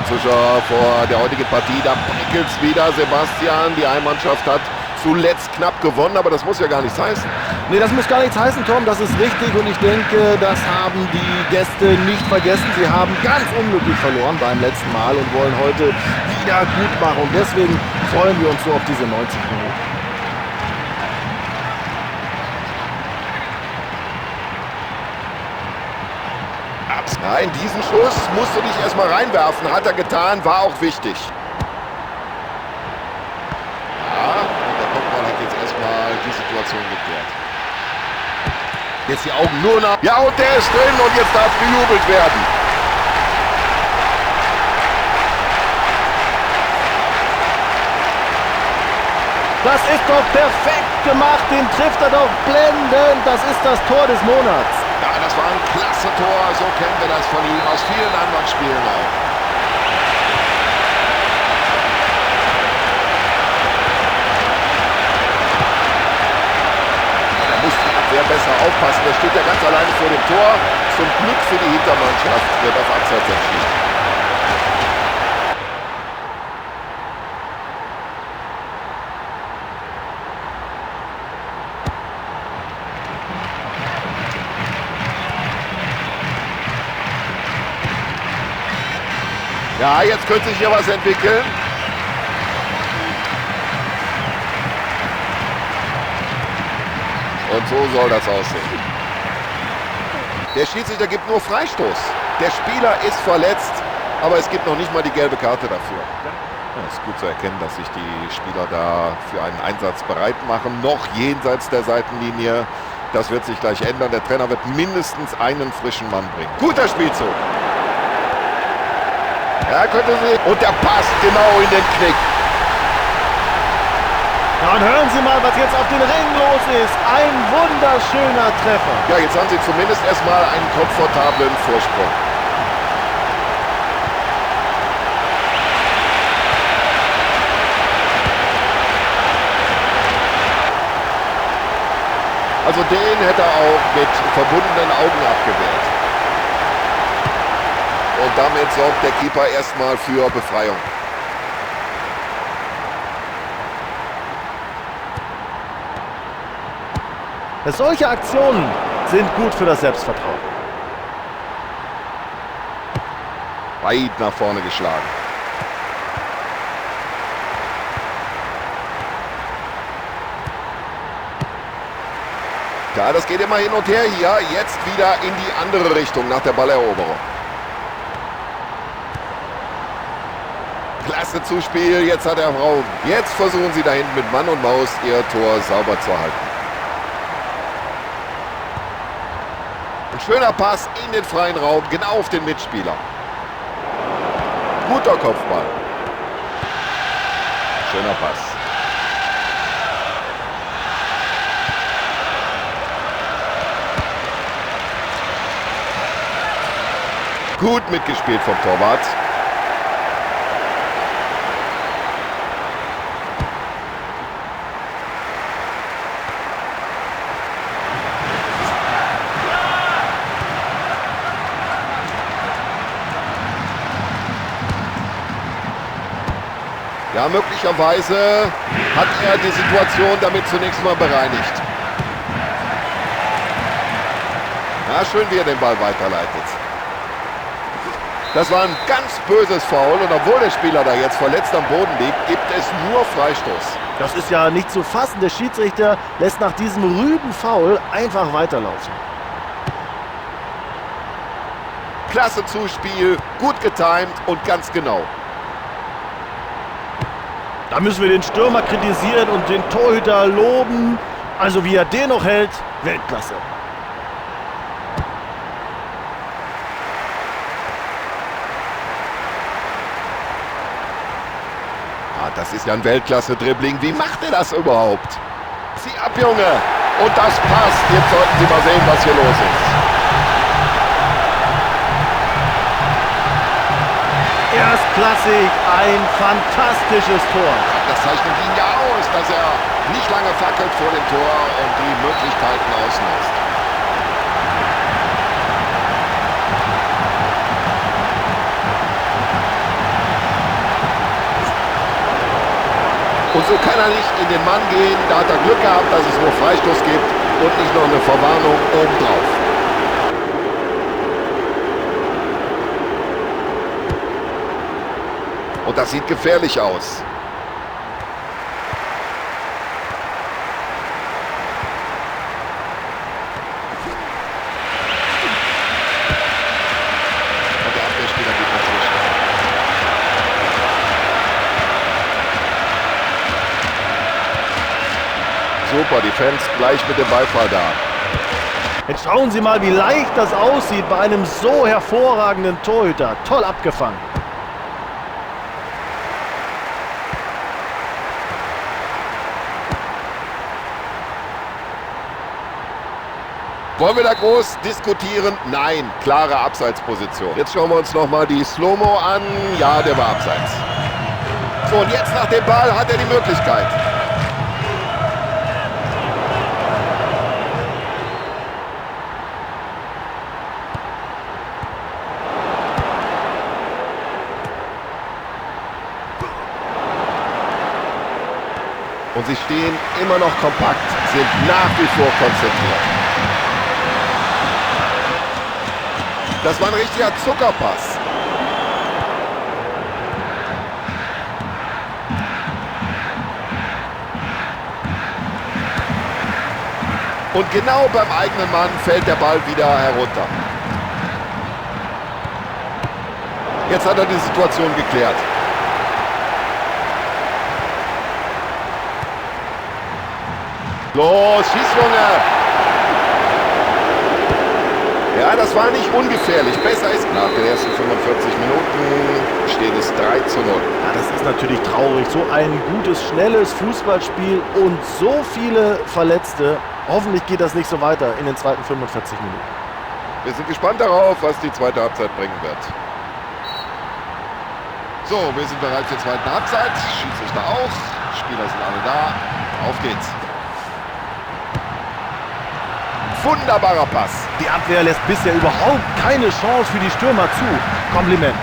Zuschauer vor der heutigen Partie. Da prickelt es wieder, Sebastian. Die Heimmannschaft hat zuletzt knapp gewonnen, aber das muss ja gar nichts heißen. Nee, das muss gar nichts heißen, Tom, das ist richtig und ich denke, das haben die Gäste nicht vergessen. Sie haben ganz unglücklich verloren beim letzten Mal und wollen heute wieder gut machen und deswegen freuen wir uns so auf diese 90 Minuten. Nein, diesen Schuss musst du dich erstmal reinwerfen. Hat er getan, war auch wichtig. Ja, und der Kopfball hat jetzt erstmal die Situation geklärt. Jetzt die Augen nur nach. Ja, und der ist drin und jetzt darf gejubelt werden. Das ist doch perfekt gemacht, den trifft er doch blendend. Das ist das Tor des Monats. Ja, das war ein klasse Tor, so kennen wir das von ihm aus vielen anderen Spielen auch. Da muss die Abwehr besser aufpassen, der steht ja ganz alleine vor dem Tor. Zum Glück für die Hintermannschaft wird auf Abseits entschieden. Ja, jetzt könnte sich hier was entwickeln. Und so soll das aussehen. Der Schiedsrichter gibt nur Freistoß. Der Spieler ist verletzt, aber es gibt noch nicht mal die gelbe Karte dafür. Ja, es ist gut zu erkennen, dass sich die Spieler da für einen Einsatz bereit machen. Noch jenseits der Seitenlinie. Das wird sich gleich ändern. Der Trainer wird mindestens einen frischen Mann bringen. Guter Spielzug. Ja, könnte sie. Und der passt genau in den Knick. Ja, und hören Sie mal, was jetzt auf den Ring los ist. Ein wunderschöner Treffer. Ja, jetzt haben sie zumindest erstmal einen komfortablen Vorsprung. Also den hätte er auch mit verbundenen Augen abgewehrt. Und damit sorgt der Keeper erstmal für Befreiung. Solche Aktionen sind gut für das Selbstvertrauen. Weit nach vorne geschlagen. Ja, das geht immer hin und her hier. Jetzt wieder in die andere Richtung nach der Balleroberung. Klasse Zuspiel, jetzt hat er Raum. Jetzt versuchen sie da hinten mit Mann und Maus ihr Tor sauber zu halten. Ein schöner Pass in den freien Raum, genau auf den Mitspieler. Guter Kopfball. Schöner Pass. Gut mitgespielt vom Torwart. Ja, möglicherweise hat er die Situation damit zunächst mal bereinigt. Ja, schön, wie er den Ball weiterleitet. Das war ein ganz böses Foul und obwohl der Spieler da jetzt verletzt am Boden liegt, gibt es nur Freistoß. Das ist ja nicht zu fassen. Der Schiedsrichter lässt nach diesem rüden Foul einfach weiterlaufen. Klasse Zuspiel, gut getimt und ganz genau. Da müssen wir den Stürmer kritisieren und den Torhüter loben. Also wie er den noch hält, Weltklasse. Ah, das ist ja ein Weltklasse-Dribbling. Wie macht er das überhaupt? Zieh ab, Junge! Und das passt. Jetzt sollten Sie mal sehen, was hier los ist. Erstklassig, ein fantastisches Tor. Das zeichnet ihn ja aus, dass er nicht lange fackelt vor dem Tor und die Möglichkeiten ausnutzt. so kann er nicht in den Mann gehen. Da hat er Glück gehabt, dass es nur Freistoß gibt und nicht noch eine Verwarnung obendrauf. Und das sieht gefährlich aus. Und der Abwehrspieler geht dazwischen. Super, die Fans gleich mit dem Beifall da. Jetzt schauen Sie mal, wie leicht das aussieht bei einem so hervorragenden Torhüter. Toll abgefangen. Wollen wir da groß diskutieren? Nein, klare Abseitsposition. Jetzt schauen wir uns nochmal die Slow-Mo an. Ja, der war abseits. So, und jetzt nach dem Ball hat er die Möglichkeit. Und sie stehen immer noch kompakt, sind nach wie vor konzentriert. Das war ein richtiger Zuckerpass. Und genau beim eigenen Mann fällt der Ball wieder herunter. Jetzt hat er die Situation geklärt. Los, schieß, Junge! Ja, das war nicht ungefährlich. Besser ist nach den ersten 45 Minuten steht es 3:0. Ja, das ist natürlich traurig. So ein gutes, schnelles Fußballspiel und so viele Verletzte. Hoffentlich geht das nicht so weiter in den zweiten 45 Minuten. Wir sind gespannt darauf, was die zweite Halbzeit bringen wird. So, wir sind bereit zur zweiten Halbzeit. Schiedsrichter auch. Spieler sind alle da. Auf geht's. Wunderbarer Pass. Die Abwehr lässt bisher überhaupt keine Chance für die Stürmer zu. Kompliment.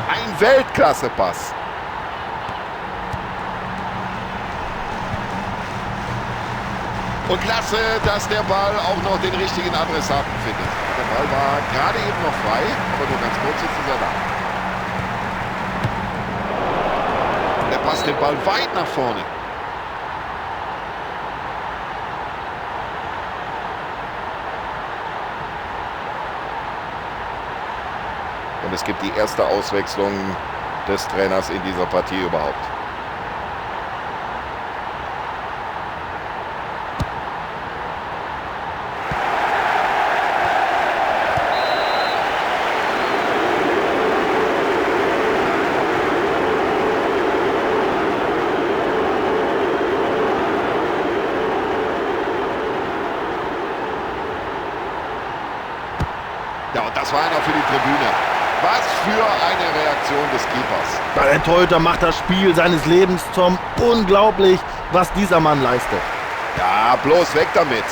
Ein Weltklasse-Pass. Und klasse, dass der Ball auch noch den richtigen Adressaten findet. Der Ball war gerade eben noch frei, aber nur ganz kurz, jetzt ist er da. Er passt den Ball weit nach vorne. Und es gibt die erste Auswechslung des Trainers in dieser Partie überhaupt. Ja, und das war einer für die Tribüne. Was für eine Reaktion des Keepers. Ein Torhüter macht das Spiel seines Lebens, Tom. Unglaublich, was dieser Mann leistet. Ja, bloß weg damit.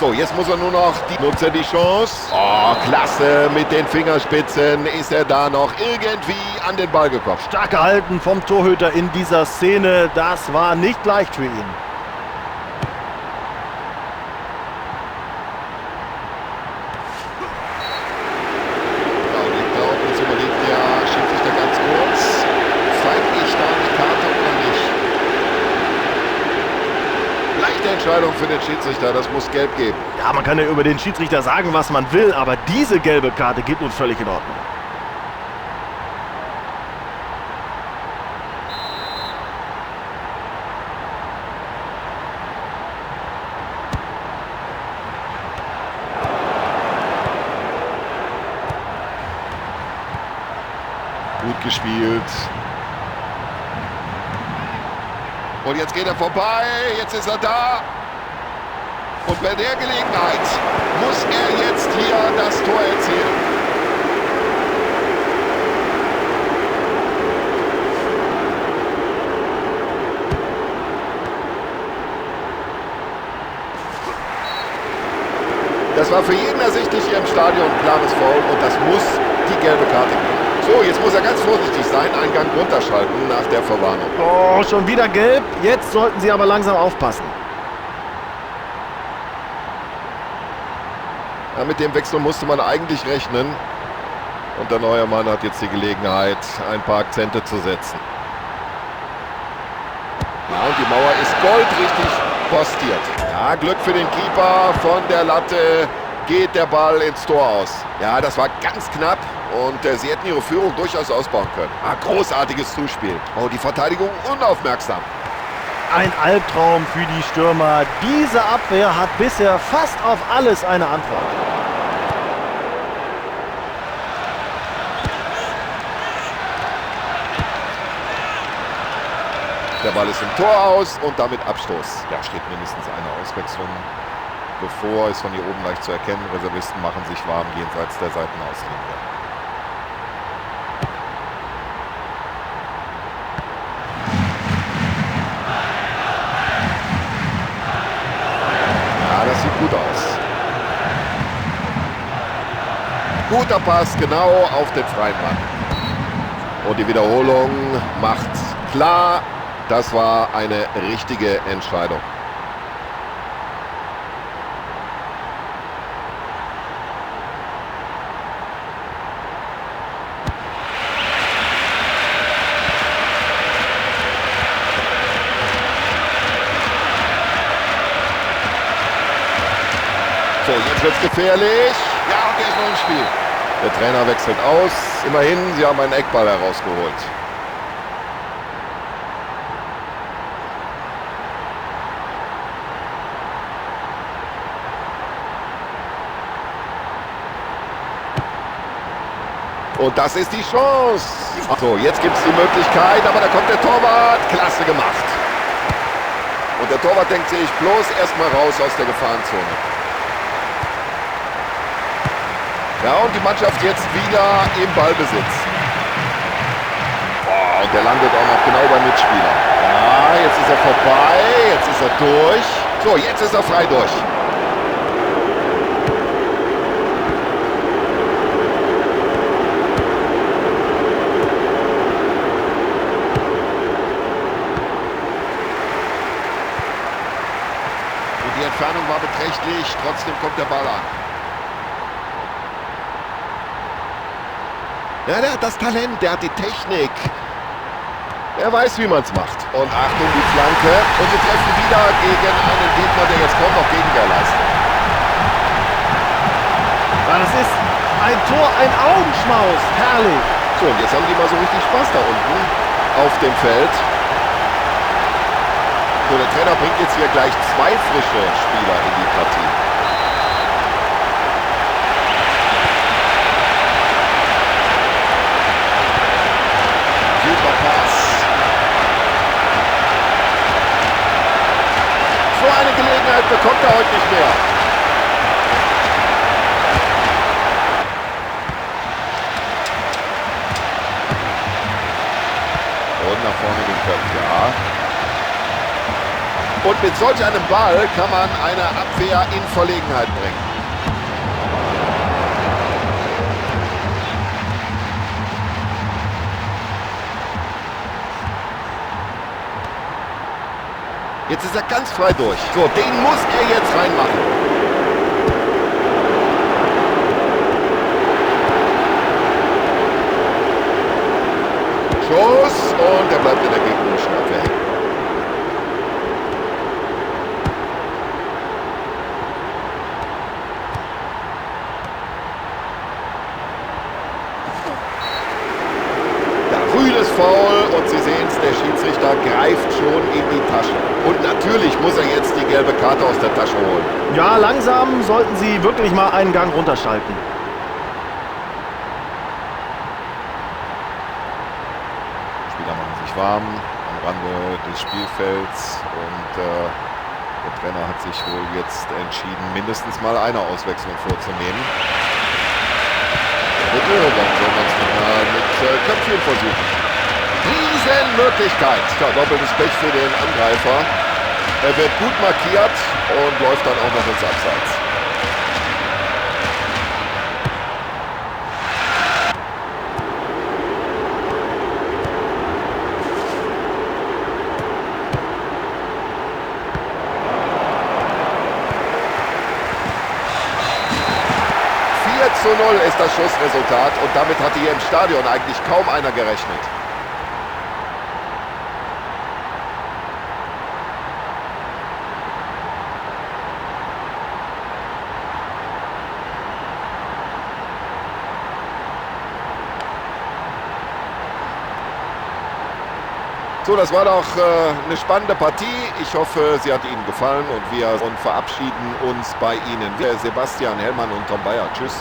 So, jetzt muss er nur noch nutzt er die Chance. Oh, klasse, mit den Fingerspitzen ist er da noch irgendwie an den Ball gekommen. Stark gehalten vom Torhüter in dieser Szene. Das war nicht leicht für ihn. Ja, und ich glaube, jetzt überlegt der Schiedsrichter ganz kurz. Zeige ich da eine Karte oder nicht? Leichte Entscheidung für den Schiedsrichter, das muss gelb geben. Ja, man kann ja über den Schiedsrichter sagen, was man will, aber diese gelbe Karte geht nun völlig in Ordnung. Gut gespielt. Und jetzt geht er vorbei, jetzt ist er da. Und bei der Gelegenheit muss er jetzt hier das Tor erzielen. Das war für jeden ersichtlich hier im Stadion ein klares Foul und das muss die gelbe Karte geben. So, jetzt muss er ganz vorsichtig sein, einen Gang runterschalten nach der Verwarnung. Oh, schon wieder gelb. Jetzt sollten sie aber langsam aufpassen. Ja, mit dem Wechsel musste man eigentlich rechnen. Und der neue Mann hat jetzt die Gelegenheit, ein paar Akzente zu setzen. Ja, und die Mauer ist goldrichtig postiert. Ja, Glück für den Keeper. Von der Latte geht der Ball ins Tor aus. Ja, das war ganz knapp und sie hätten ihre Führung durchaus ausbauen können. Ah, großartiges Zuspiel. Oh, die Verteidigung unaufmerksam. Ein Albtraum für die Stürmer. Diese Abwehr hat bisher fast auf alles eine Antwort. Der Ball ist im Tor aus und damit Abstoß. Da steht mindestens eine Auswechslung bevor. Ist von hier oben leicht zu erkennen. Reservisten machen sich warm jenseits der Seitenauslinie. Ja, das sieht gut aus. Guter Pass genau auf den freien Mann. Und die Wiederholung macht klar, das war eine richtige Entscheidung. So, jetzt wird's gefährlich. Ja, und der ist noch im Spiel. Der Trainer wechselt aus. Immerhin, sie haben einen Eckball herausgeholt. Und das ist die Chance. So, jetzt gibt es die Möglichkeit, aber da kommt der Torwart. Klasse gemacht. Und der Torwart denkt sich bloß erstmal raus aus der Gefahrenzone. Ja, und die Mannschaft jetzt wieder im Ballbesitz. Boah, und der landet auch noch genau beim Mitspieler. Ja, jetzt ist er vorbei, jetzt ist er durch. So, jetzt ist er frei durch. Die Entfernung war beträchtlich, trotzdem kommt der Ball an. Ja, der hat das Talent, der hat die Technik. Er weiß, wie man es macht. Und Achtung, die Flanke. Und wir treffen wieder gegen einen Gegner, der jetzt kaum noch Gegenwehr leistet. Das ist ein Tor, ein Augenschmaus. Herrlich. So, und jetzt haben die mal so richtig Spaß da unten auf dem Feld. So, der Trainer bringt jetzt hier gleich 2 frische Spieler in die Partie. Super Pass. So eine Gelegenheit bekommt er heute nicht mehr. Und nach vorne geköpft, ja. Und mit solch einem Ball kann man eine Abwehr in Verlegenheit bringen. Jetzt ist er ganz frei durch. So, den muss er jetzt reinmachen. Schuss und er bleibt in der gegnerischen Abwehr hängen. Frühes Foul und Sie sehen es, der Schiedsrichter greift schon in die Tasche. Und natürlich muss er jetzt die gelbe Karte aus der Tasche holen. Ja, langsam sollten sie wirklich mal einen Gang runterschalten. Die Spieler machen sich warm am Rande des Spielfelds und der Trainer hat sich wohl jetzt entschieden, mindestens mal eine Auswechslung vorzunehmen. Bitte, dann soll man es nochmal mit Köpfchen versuchen. Riesenmöglichkeit. Ja, doppeltes Pech für den Angreifer. Er wird gut markiert und läuft dann auch noch ins Abseits. 4:0 ist das Schlussresultat und damit hatte hier im Stadion eigentlich kaum einer gerechnet. So, das war doch eine spannende Partie. Ich hoffe, sie hat Ihnen gefallen und wir verabschieden uns bei Ihnen. Wir Sebastian Hellmann und Tom Bayer. Tschüss.